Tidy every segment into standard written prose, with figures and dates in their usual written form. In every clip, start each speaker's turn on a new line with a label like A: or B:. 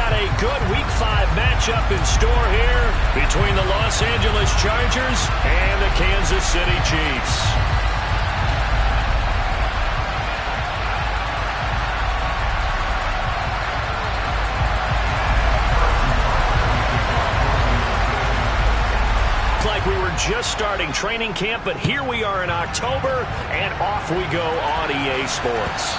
A: got a good Week 5 matchup in store here between the Los Angeles Chargers and the Kansas City Chiefs. Like we were just starting training camp, but here we are in October, and off we go on EA Sports.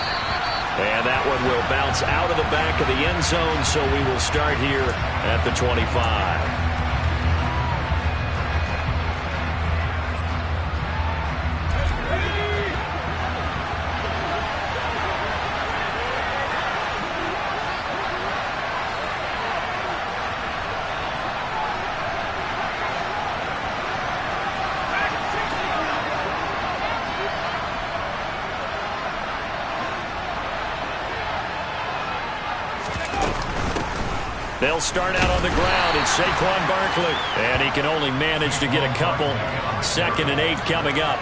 A: And that one will bounce out of the back of the end zone, so we will start here at the 25. They'll start out on the ground. It's Saquon Barkley. And he can only manage to get a couple. 2nd and 8 coming up.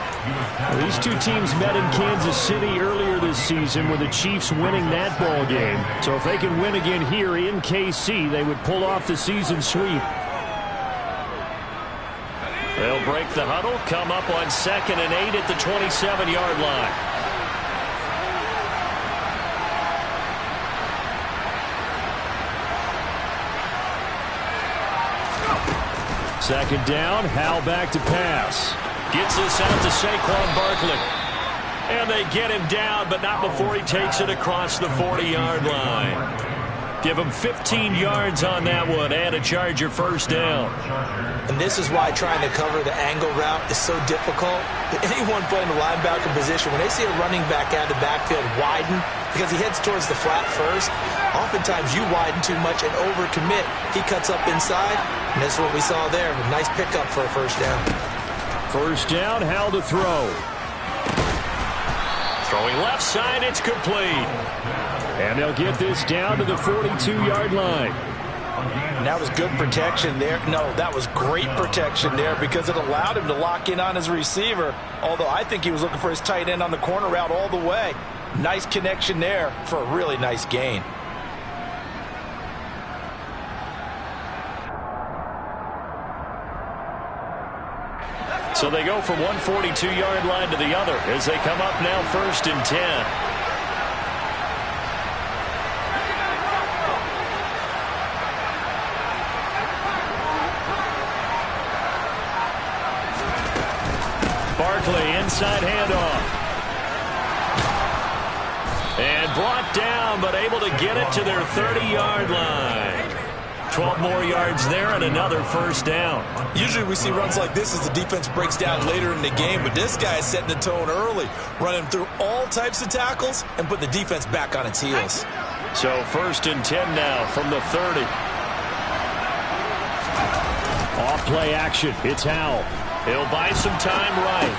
A: Well, these two teams met in Kansas City earlier this season with the Chiefs winning that ball game. So if they can win again here in KC, they would pull off the season sweep. They'll break the huddle, come up on 2nd and 8 at the 27-yard line. Second down, Howell back to pass. Gets this out to Saquon Barkley. And they get him down, but not before he takes it across the 40-yard line. Give him 15 yards on that one and a Charger first down.
B: And this is why trying to cover the angle route is so difficult. Anyone playing the linebacker position, when they see a running back out of the backfield widen, because he heads towards the flat first, oftentimes you widen too much and overcommit. He cuts up inside, and that's what we saw there. A nice pickup for a first down.
A: First down, Howell to throw. Throwing left side, it's complete. And they'll get this down to the 42-yard line.
B: And that was good protection there. No, that was great protection there because it allowed him to lock in on his receiver, although I think he was looking for his tight end on the corner route all the way. Nice connection there for a really nice gain.
A: So they go from one 42-yard line to the other as they come up now 1st and 10. Barkley, inside handoff. And brought down, but able to get it to their 30-yard line. 12 more yards there and another first down.
C: Usually we see runs like this as the defense breaks down later in the game, but this guy is setting the tone early, running through all types of tackles and putting the defense back on its heels.
A: So 1st and 10 now from the 30. Off play action. It's Howell. He'll buy some time right.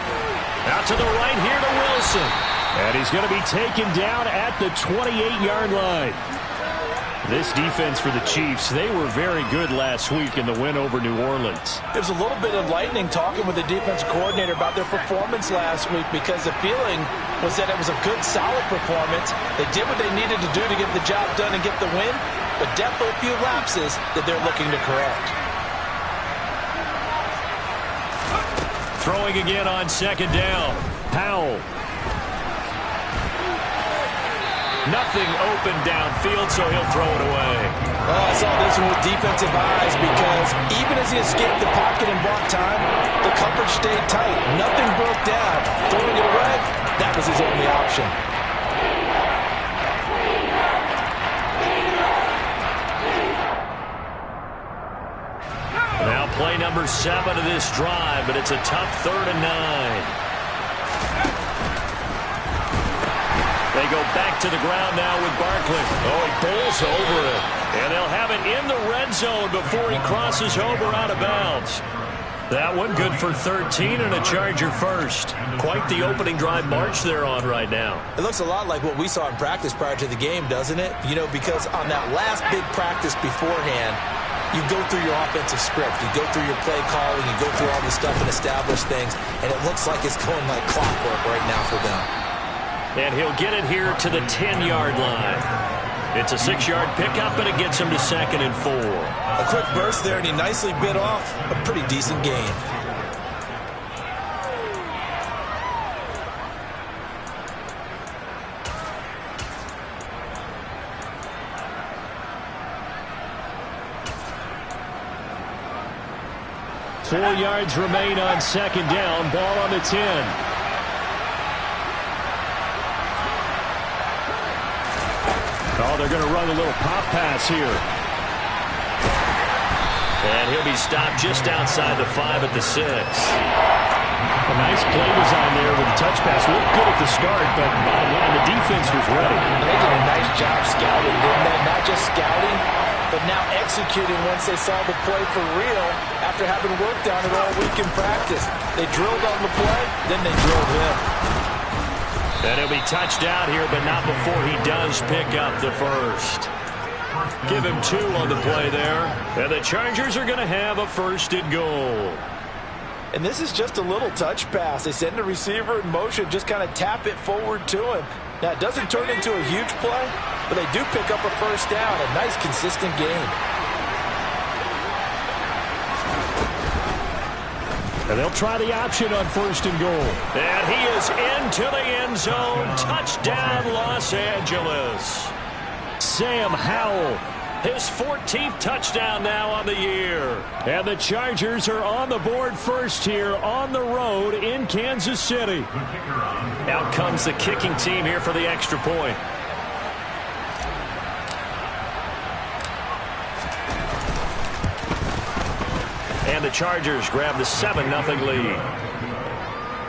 A: Out to the right here to Wilson. And he's going to be taken down at the 28-yard line. This defense for the Chiefs, they were very good last week in the win over New Orleans.
B: There's a little bit of lightning talking with the defensive coordinator about their performance last week because the feeling was that it was a good, solid performance. They did what they needed to do to get the job done and get the win, but definitely a few lapses that they're looking to correct.
A: Throwing again on 2nd down. Howell. Nothing open downfield, so he'll throw it away.
B: Oh, I saw this one with defensive eyes because even as he escaped the pocket and bought time, the coverage stayed tight. Nothing broke down. Throwing it away, that was his only option.
A: Now play number 7 of this drive, but it's a tough 3rd and 9. They go back to the ground now with Barkley. Oh, he pulls over it. And they'll have it in the red zone before he crosses over out of bounds. That one good for 13 and a Charger first. Quite the opening drive march they're on right now.
B: It looks a lot like what we saw in practice prior to the game, doesn't it? You know, because on that last big practice beforehand, you go through your offensive script. You go through your play calling. You go through all the stuff and establish things. And it looks like it's going like clockwork right now for them.
A: And he'll get it here to the 10-yard line. It's a 6-yard pickup, and it gets him to 2nd and 4.
C: A quick burst there, and he nicely bit off a pretty decent gain.
A: Four yards remain on 2nd down. Ball on the 10. Oh, they're going to run a little pop pass here. And he'll be stopped just outside the 5 at the 6. A nice play design there with the touch pass. Looked good at the start, but bottom line, the defense was ready.
B: And they did a nice job scouting, didn't they? Not just scouting, but now executing once they saw the play for real after having worked on it all week in practice. They drilled on the play, then they drilled him.
A: And he'll be touched out here, but not before he does pick up the first. Give him 2 on the play there. And the Chargers are going to have a 1st and goal.
B: And this is just a little touch pass. They send the receiver in motion, just kind of tap it forward to him. Now, it doesn't turn into a huge play, but they do pick up a 1st down. A nice, consistent game.
A: And they'll try the option on 1st and goal. And he is into the end zone. Touchdown, Los Angeles. Sam Howell, his 14th touchdown now on the year. And the Chargers are on the board first here on the road in Kansas City. Out comes the kicking team here for the extra point. And the Chargers grab the 7-0 lead.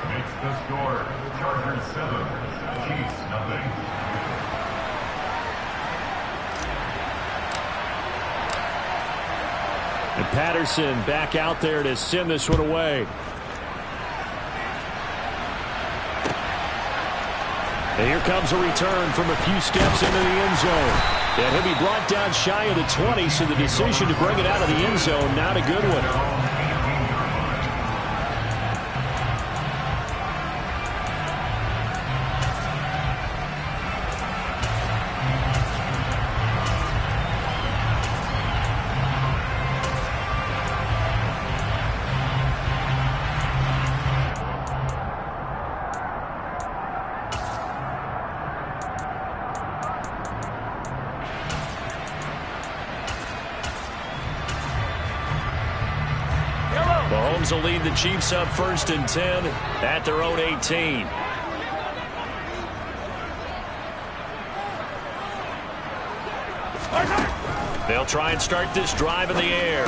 D: Makes the score. Chargers 7, Chiefs 0.
A: And Patterson back out there to send this one away. And here comes a return from a few steps into the end zone. And he'll be brought down shy of the 20, so the decision to bring it out of the end zone, not a good one. Mahomes will lead the Chiefs up 1st and 10 at their own 18. They'll try and start this drive in the air.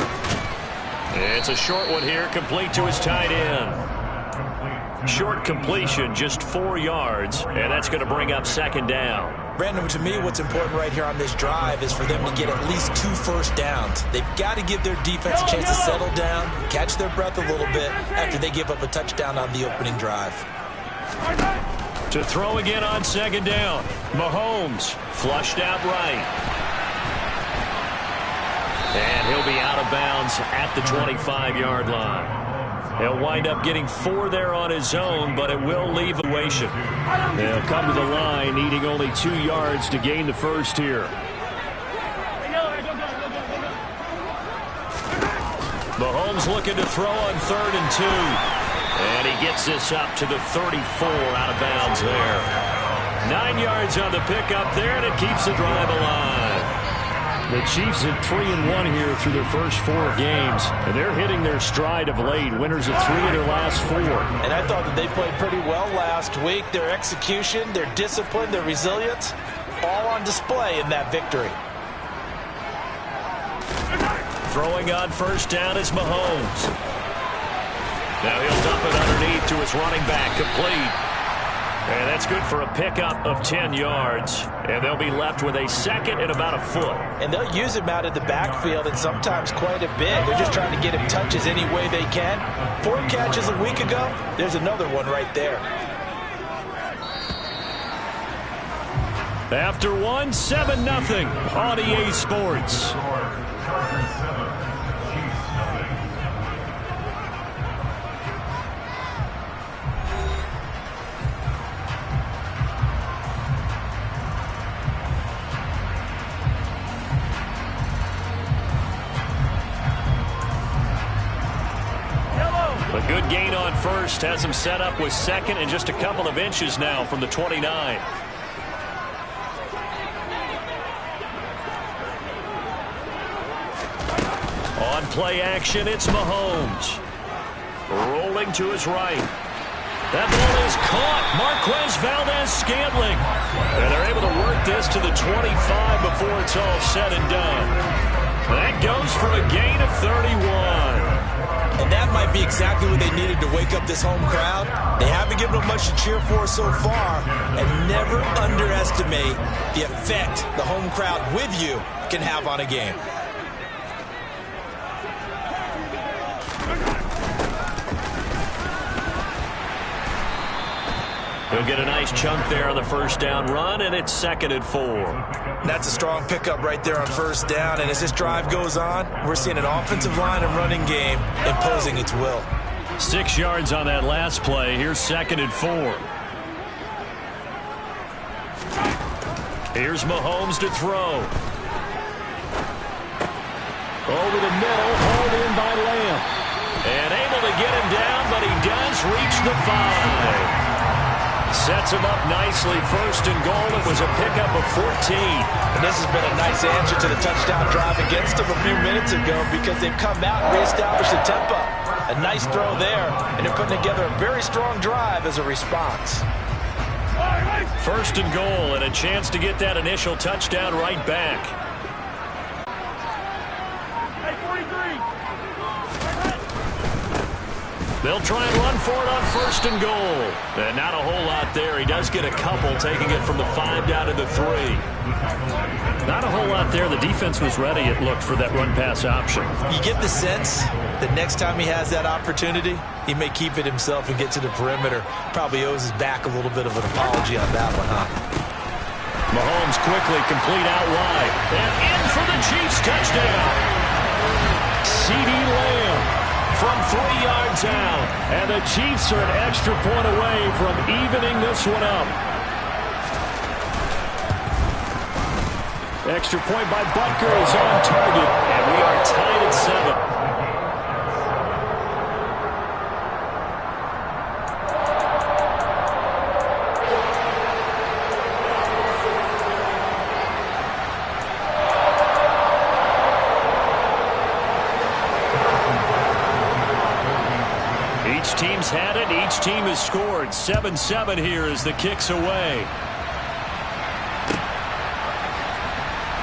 A: It's a short one here, complete to his tight end. Short completion, just 4 yards, and that's going to bring up 2nd down.
B: Brandon, to me, what's important right here on this drive is for them to get at least 2 first downs. They've got to give their defense a chance to settle down, catch their breath a little bit after they give up a touchdown on the opening drive.
A: To throw again on 2nd down. Mahomes flushed out right. And he'll be out of bounds at the 25-yard line. He'll wind up getting 4 there on his own, but it will leave a situation. They'll come to the line, needing only 2 yards to gain the first here. Mahomes looking to throw on 3rd and 2. And he gets this up to the 34, out of bounds there. 9 yards on the pickup there, and it keeps the drive alive. The Chiefs at 3-1 here through their first 4 games, and they're hitting their stride of late. Winners of 3 of their last 4.
B: And I thought that they played pretty well last week. Their execution, their discipline, their resilience, all on display in that victory.
A: Throwing on 1st down is Mahomes. Now he'll dump it underneath to his running back, complete. And that's good for a pickup of 10 yards. And they'll be left with a 2nd and about a foot.
B: And they'll use him out of the backfield and sometimes quite a bit. They're just trying to get him touches any way they can. 4 catches a week ago. There's another one right there.
A: After 1, 7-0 on EA Sports.
D: Chargers 7, Chiefs 0.
A: Good gain on first. Has him set up with second and just a couple of inches now from the 29. On play action, it's Mahomes. Rolling to his right. That ball is caught. Marquez Valdes-Scantling. And they're able to work this to the 25 before it's all said and done. That goes for a gain of 31.
C: And that might be exactly what they needed to wake up this home crowd. They haven't given them much to cheer for so far. And never underestimate the effect the home crowd with you can have on a game.
A: He'll get a nice chunk there on the first down run, and it's 2nd and 4.
C: That's a strong pickup right there on first down. And as this drive goes on, we're seeing an offensive line and running game imposing its will.
A: 6 yards on that last play. Here's 2nd and 4. Here's Mahomes to throw. Over the middle, hauled in by Lamb. And able to get him down, but he does reach the 5. Sets him up nicely. 1st and goal. It was a pickup of 14.
C: And this has been a nice answer to the touchdown drive against them a few minutes ago because they've come out and reestablished the tempo. A nice throw there, and they're putting together a very strong drive as a response.
A: 1st and goal, and a chance to get that initial touchdown right back. They'll try and run for it on 1st and goal. And not a whole lot there. He does get a couple, taking it from the 5 down to the 3. Not a whole lot there. The defense was ready, it looked, for that run-pass option.
C: You get the sense that next time he has that opportunity, he may keep it himself and get to the perimeter. Probably owes his back a little bit of an apology on that one, huh?
A: Mahomes quickly complete out wide. And in for the Chiefs touchdown. CeeDee Lamb from 3 yards out. And the Chiefs are an extra point away from evening this one up. Extra point by Butker is on target. And we are tied at 7. Each team's had it. Each team has scored. 7-7 here as the kick's away.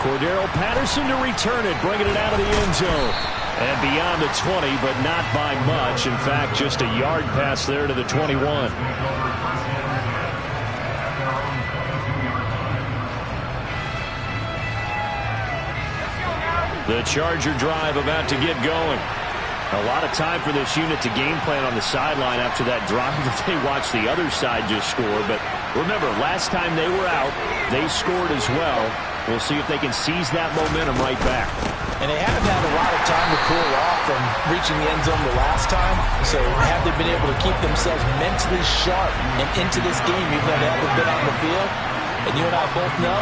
A: Cordero Patterson to return it, bringing it out of the end zone. And beyond the 20, but not by much. In fact, just a yard pass there to the 21. The Charger drive about to get going. A lot of time for this unit to game plan on the sideline after that drive that they watched the other side just score. But remember, last time they were out, they scored as well. We'll see if they can seize that momentum right back.
C: And they haven't had a lot of time to cool off from reaching the end zone the last time. So have they been able to keep themselves mentally sharp and into this game even though they haven't been on the field? And you and I both know,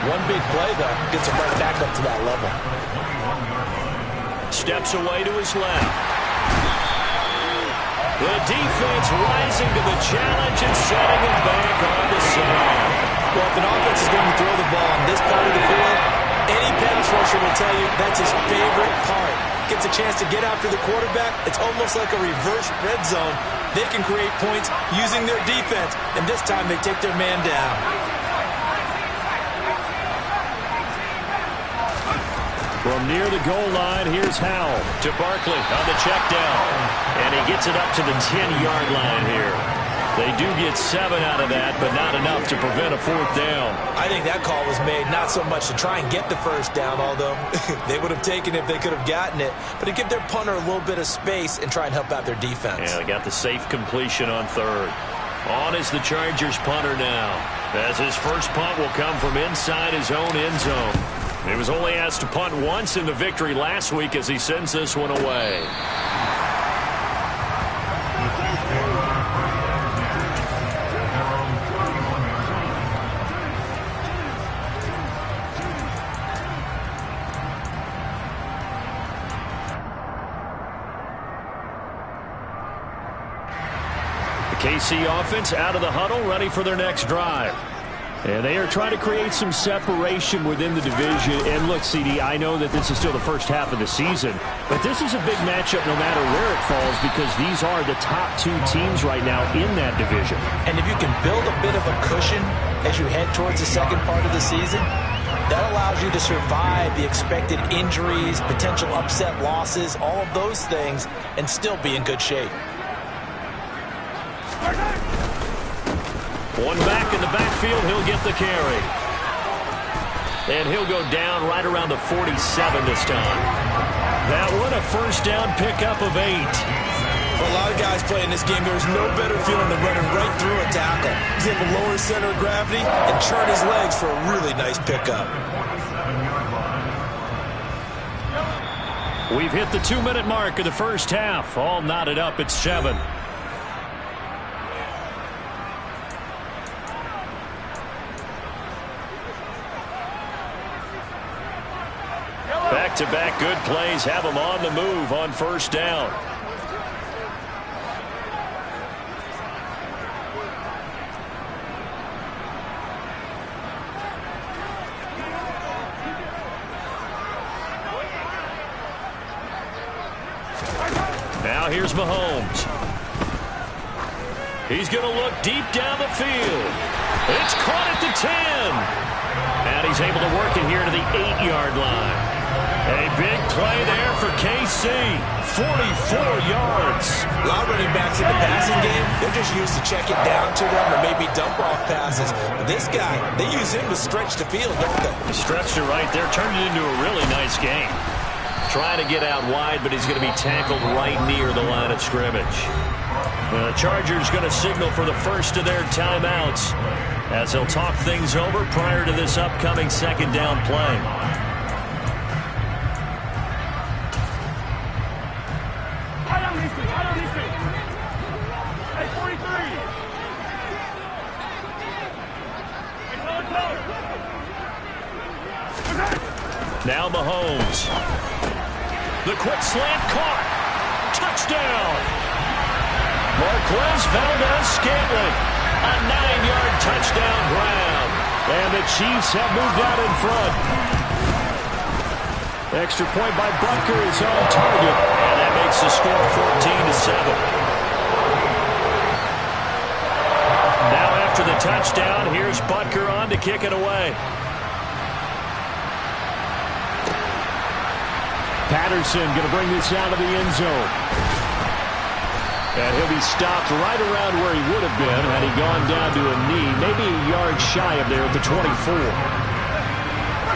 C: one big play, though, gets them right back up to that level.
A: Steps away to his left. The defense rising to the challenge and setting him back on the side.
C: Well, if an offense is going to throw the ball on this part of the field, any pass rusher will tell you that's his favorite part. Gets a chance to get after the quarterback. It's almost like a reverse red zone. They can create points using their defense, and this time they take their man down.
A: From near the goal line, here's Howell to Barkley on the check down. And he gets it up to the 10-yard line here. They do get 7 out of that, but not enough to prevent a 4th down.
C: I think that call was made not so much to try and get the first down, although they would have taken it if they could have gotten it, but to give their punter a little bit of space and try and help out their defense.
A: Yeah, they got the safe completion on 3rd. On is the Chargers punter now, as his first punt will come from inside his own end zone. He was only asked to punt once in the victory last week as he sends this one away. KC offense out of the huddle, ready for their next drive. And they are trying to create some separation within the division. And look, CD, I know that this is still the first half of the season, but this is a big matchup no matter where it falls because these are the top two teams right now in that division.
B: And if you can build a bit of a cushion as you head towards the second part of the season, that allows you to survive the expected injuries, potential upset losses, all of those things, and still be in good shape.
A: One back in the backfield, he'll get the carry. And he'll go down right around the 47 this time. That one a first down pickup of 8.
C: For a lot of guys playing this game, there's no better feeling than running right through a tackle. He's able to lower his center of gravity and churn his legs for a really nice pickup.
A: We've hit the 2-minute mark of the first half. All knotted up at 7. Back-to-back good plays have them on the move on first down. Now here's Mahomes. He's going to look deep down the field. It's caught at the 10. And he's able to work it here to the 8-yard line. A big play there for KC. 44 yards.
B: A lot of running backs in the passing game, they're just used to check it down to them or maybe dump off passes. But this guy, they use him to stretch the field, don't they?
A: He stretched it right there, turned it into a really nice game. Trying to get out wide, but he's going to be tackled right near the line of scrimmage. The Chargers going to signal for the first of their timeouts as they'll talk things over prior to this upcoming second down play. Now Mahomes. The quick slant caught. Touchdown. Marquez Valdes-Scantling. A 9-yard touchdown grab. And the Chiefs have moved out in front. Extra point by Butker is on target. And that makes the score 14-7. Now after the touchdown, here's Butker on to kick it away. Patterson going to bring this out of the end zone. And he'll be stopped right around where he would have been had he gone down to a knee, maybe a yard shy of there at the 24.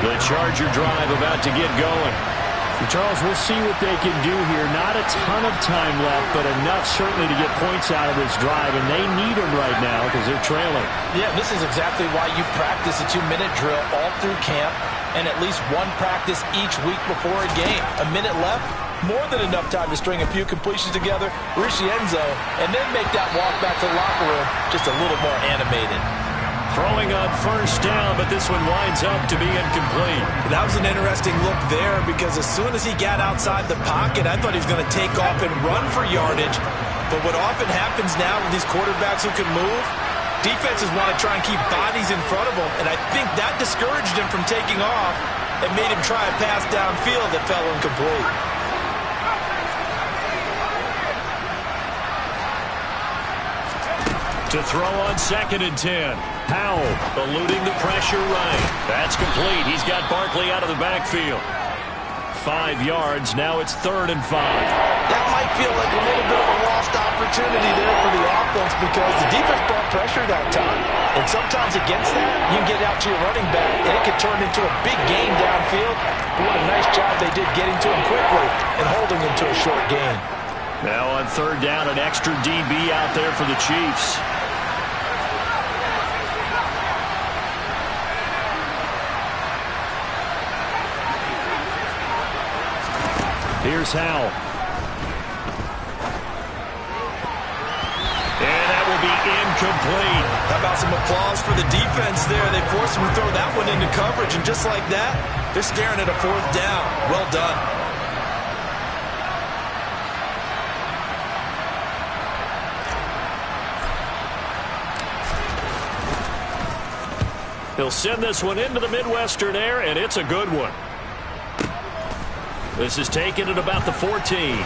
A: The Charger drive about to get going. Charles, we'll see what they can do here. Not a ton of time left, but enough certainly to get points out of this drive, and they need them right now because they're trailing.
B: Yeah, this is exactly why you practice a 2-minute drill all through camp and at least one practice each week before a game. A minute left, more than enough time to string a few completions together, reach the end zone, and then make that walk back to the locker room just a little more animated.
A: Throwing on first down, but this one winds up to be incomplete.
C: That was an interesting look there because as soon as he got outside the pocket, I thought he was going to take off and run for yardage. But what often happens now with these quarterbacks who can move, defenses want to try and keep bodies in front of them, and I think that discouraged him from taking off and made him try a pass downfield that fell incomplete.
A: To throw on 2nd and 10. Powell eluding the pressure right. That's complete. He's got Barkley out of the backfield. 5 yards. Now it's 3rd and 5.
B: That might feel like a little bit of a lost opportunity there for the offense because the defense brought pressure that time. And sometimes against that, you can get out to your running back, and it can turn into a big gain downfield. But what a nice job they did getting to him quickly and holding him to a short gain.
A: Now on 3rd down, an extra DB out there for the Chiefs. Here's Howell. And that will be incomplete.
C: How about some applause for the defense there? They forced him to throw that one into coverage, and just like that, they're staring at a 4th down. Well done.
A: He'll send this one into the Midwestern air, and it's a good one. This is taken at about the 14.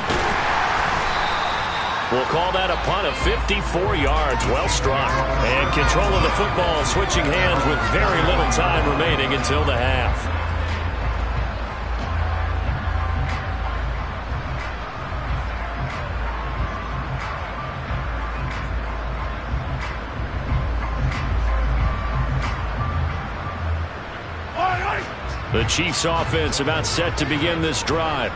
A: We'll call that a punt of 54 yards. Well struck. And control of the football switching hands with very little time remaining until the half. The Chiefs offense about set to begin this drive.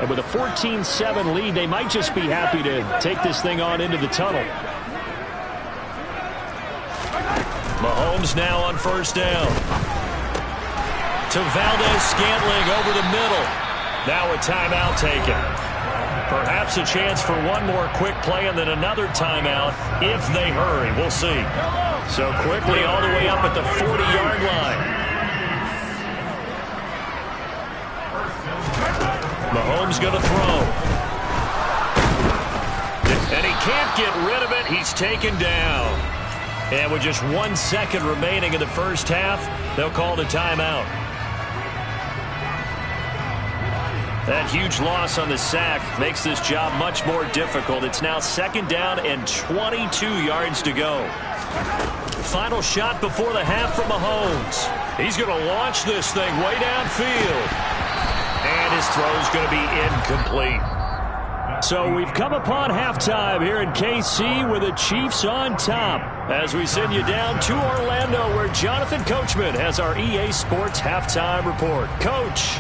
A: And with a 14-7 lead, they might just be happy to take this thing on into the tunnel. Mahomes now on first down. To Valdez-Scantling over the middle. Now a timeout taken. Perhaps a chance for one more quick play and then another timeout if they hurry. We'll see. So quickly all the way up at the 40-yard line. Mahomes going to throw. And he can't get rid of it. He's taken down. And with just 1 second remaining in the first half, they'll call it a timeout. That huge loss on the sack makes this job much more difficult. It's now second down and 22 yards to go. Final shot before the half from Mahomes. He's going to launch this thing way downfield. And his throw's going to be incomplete. So we've come upon halftime here in KC with the Chiefs on top. As we send you down to Orlando where Jonathan Coachman has our EA Sports halftime report. Coach.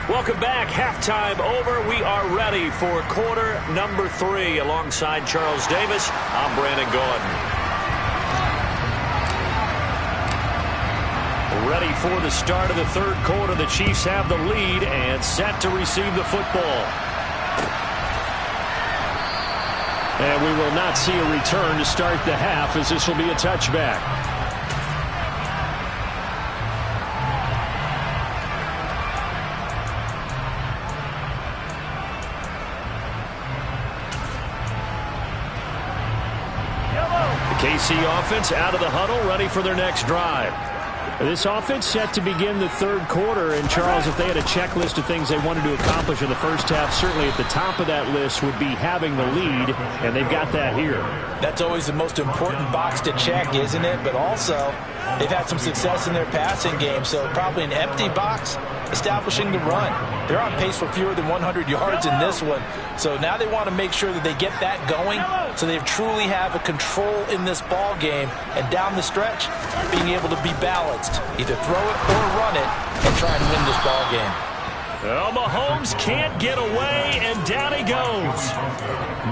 A: Welcome back. Halftime over. We are ready for quarter number 3. Alongside Charles Davis, I'm Brandon Gaudin. Ready for the start of the third quarter. The Chiefs have the lead and set to receive the football. And we will not see a return to start the half as this will be a touchback. KC offense out of the huddle, ready for their next drive. This offense set to begin the third quarter. And, Charles, if they had a checklist of things they wanted to accomplish in the first half, certainly at the top of that list would be having the lead, and they've got that here.
B: That's always the most important box to check, isn't it? But also, they've had some success in their passing game, so probably an empty box establishing the run. They're on pace for fewer than 100 yards in this one, so now they want to make sure that they get that going so they truly have a control in this ball game, and down the stretch, being able to be balanced, either throw it or run it, and try and win this ball game.
A: Well, Mahomes can't get away, and down he goes.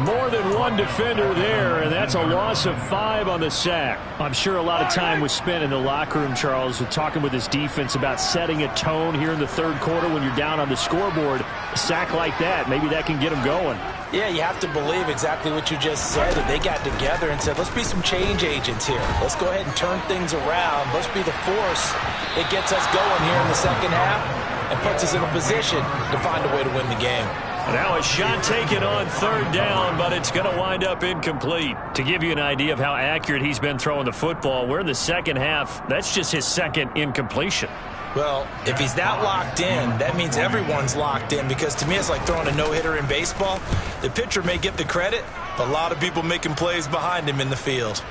A: More than one defender there, and that's a loss of 5 on the sack. I'm sure a lot of time was spent in the locker room, Charles, with talking with his defense about setting a tone here in the third quarter when you're down on the scoreboard. A sack like that, maybe that can get them going.
B: Yeah, you have to believe exactly what you just said. And they got together and said, let's be some change agents here. Let's go ahead and turn things around. Let's be the force that gets us going here in the second half and puts us in a position to find a way to win the game.
A: Now a shot taken on third down, but it's going to wind up incomplete. To give you an idea of how accurate he's been throwing the football, we're in the second half. That's just his second incompletion.
B: Well, if he's that locked in, that means everyone's locked in, because to me it's like throwing a no-hitter in baseball. The pitcher may get the credit, but a lot of people making plays behind him in the field.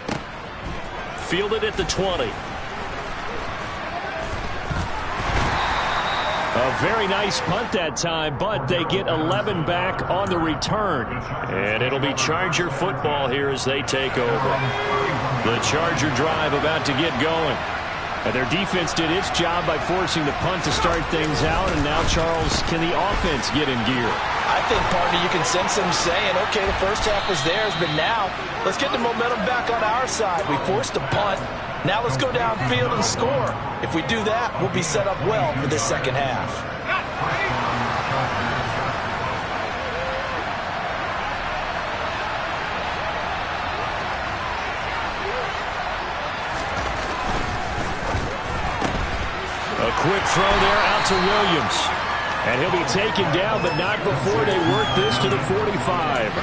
A: Fielded at the 20. A very nice punt that time, but they get 11 back on the return. And it'll be Charger football here as they take over. The Charger drive about to get going. And their defense did its job by forcing the punt to start things out. And now, Charles, can the offense get in gear?
B: I think, partner, you can sense them saying, okay, the first half was theirs, but now let's get the momentum back on our side. We forced a punt. Now let's go downfield and score. If we do that, we'll be set up well for this second half.
A: A quick throw there out to Williams. And he'll be taken down, but not before they work this to the 45.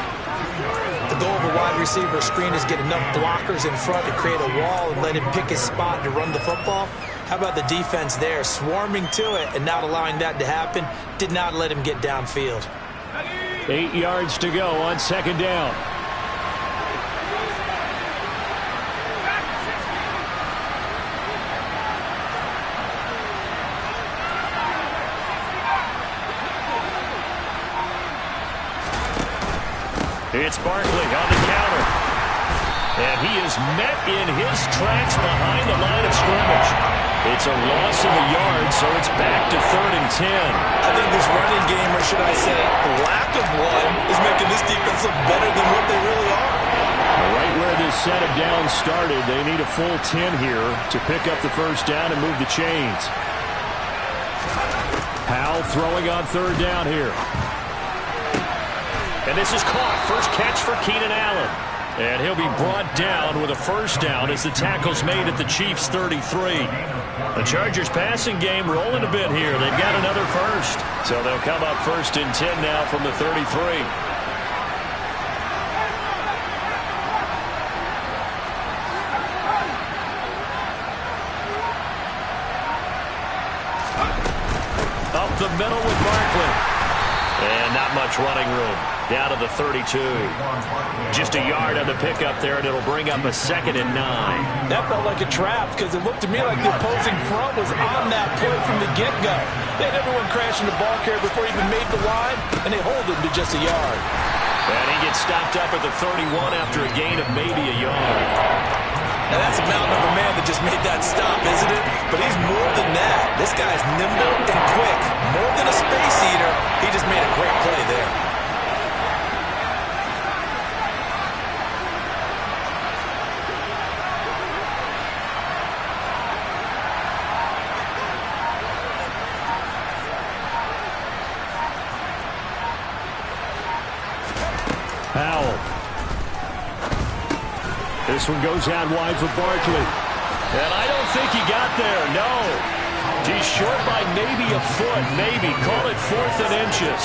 B: The goal of a wide receiver screen is get enough blockers in front to create a wall and let him pick his spot to run the football. How about the defense there, swarming to it and not allowing that to happen? Did not let him get downfield.
A: 8 yards to go on second down. It's Barkley on the counter. And he is met in his tracks behind the line of scrimmage. It's a loss of a yard, so it's back to 3rd and 10.
B: I think this running game, or should I say lack of one, is making this defense look better than what they really are.
A: Right where this set of downs started, they need a full 10 here to pick up the first down and move the chains. Powell throwing on 3rd down here. And this is caught. First catch for Keenan Allen. And he'll be brought down with a first down as the tackle's made at the Chiefs' 33. The Chargers passing game rolling a bit here. They've got another first. So they'll come up 1st and 10 now from the 33. Up the middle with Barkley. And not much running room. Down to the 32. Just a yard on the pickup there, and it'll bring up a 2nd and 9.
B: That felt like a trap because it looked to me like the opposing front was on that play from the get-go. They had everyone crashing the ball carrier before he even made the line, and they hold him to just a yard.
A: And he gets stopped up at the 31 after a gain of maybe a yard.
B: Now that's a mountain of a man that just made that stop, isn't it? But he's more than that. This guy's nimble and quick. More than a space eater, he just made a great play there.
A: Powell. This one goes out wide for Barkley. And I don't think he got there, no. He's short by maybe a foot, maybe. Call it 4th and inches.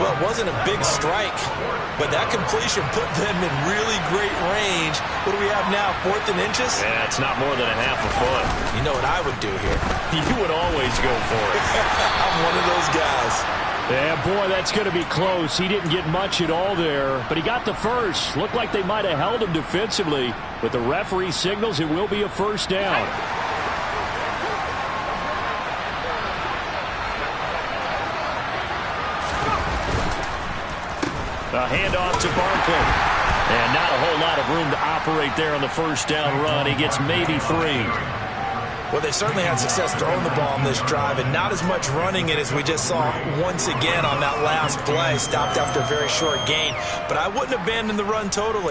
B: Well, it wasn't a big strike, but that completion put them in really great range. What do we have now, 4th and inches?
A: Yeah, it's not more than a half a foot.
B: You know what I would do here?
A: You would always go for it.
B: I'm one of those guys.
A: Yeah, boy, that's going to be close. He didn't get much at all there, but he got the first. Looked like they might have held him defensively, but the referee signals it will be a first down. A handoff to Barkley. And not a whole lot of room to operate there on the first down run. He gets maybe 3.
B: Well, they certainly had success throwing the ball on this drive and not as much running it as we just saw once again on that last play. Stopped after a very short gain. But I wouldn't abandon the run totally.